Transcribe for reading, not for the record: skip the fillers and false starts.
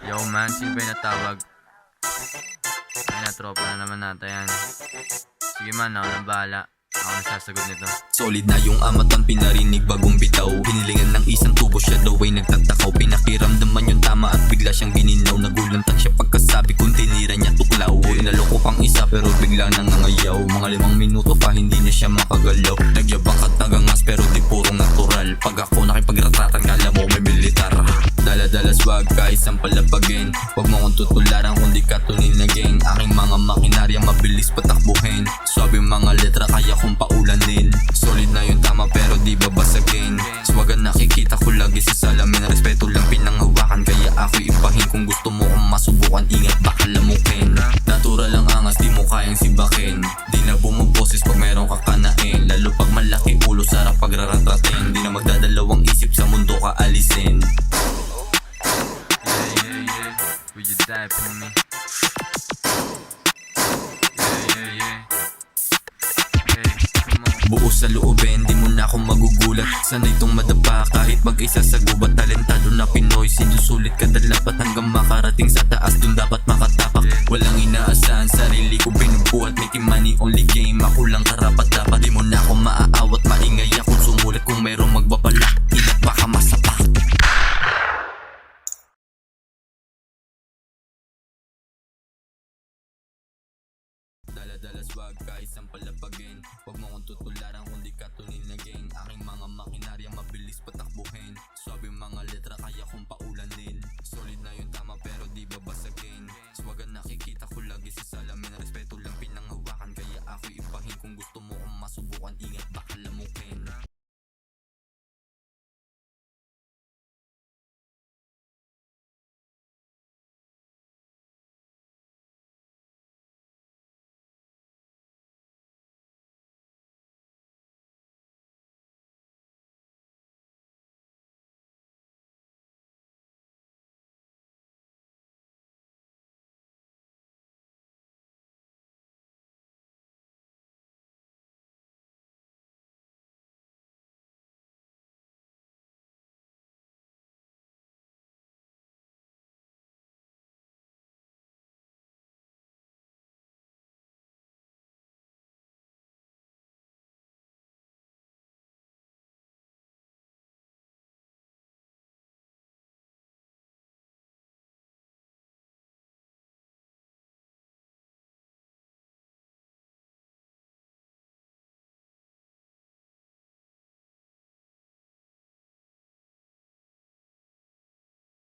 Yo man, sino ba yung natawag? Ay na, tropa na naman natin yan. Sige man, ako na bahala. Ako na sasagot nito. Solid na yung amatan, pinarinig bagong bitaw. Hinilingan ng isang tubo, siya daw ay nagtatakaw. Pinakiramdaman yung tama at bigla siyang gininaw. Nagulantan siya pagkasabi kung tinira niya tuklaw. Inaloko pang isa pero bigla nangangayaw. Mga 5 minuto pa hindi na siya makagalaw. Nagyabang at nagangas pero di puro natural. Pag ako nakipagratatan, kala mo may militar. Dala-dala swag kahit saan palapagin. Huwag mo kong tutularan kung di ka tunil na gang. Aking mga makinarya mabilis patakbuhin. Swabe mga letra kaya kong paulanin. Solid na yung tama pero di babasagin. Swagan nakikita ko lagi sa salamin. Respeto lang pinanghawakan kaya ako ipahin. Kung gusto mo kong masubukan, ingat baka lamukin. Natural lang angas, di mo kayang sibakin. Di na bumaboses pag meron kakanain. Lalo pag malaki ulo, sarap pagraratratin. Di na magdadalawang isip sa mundo ka alisin. Yeah. Would you die for me? Yeah. Hey, come on. Buo sa loobin, di mo na ako magugulat. Sanay itong madapa kahit mag-isa sa gubat. Talentado na Pinoy, sinusulit kada lapat. Hanggang makarating sa taas, dun dapat makatapak. Walang inaasahan, sarili ko binubuhat. Making money only game, ako lang karapat dapat. Di mo na ako maaawat, maingay ako sumulit. Kung mayroong magbabala, ingat baka masapak. Dala-dala swag kahit saan palapagin. Huwag mo kong tutularan kung di ka tunil na gang. Aking mga makinarya mabilis patakbuhin. Swabe mga letra kaya kong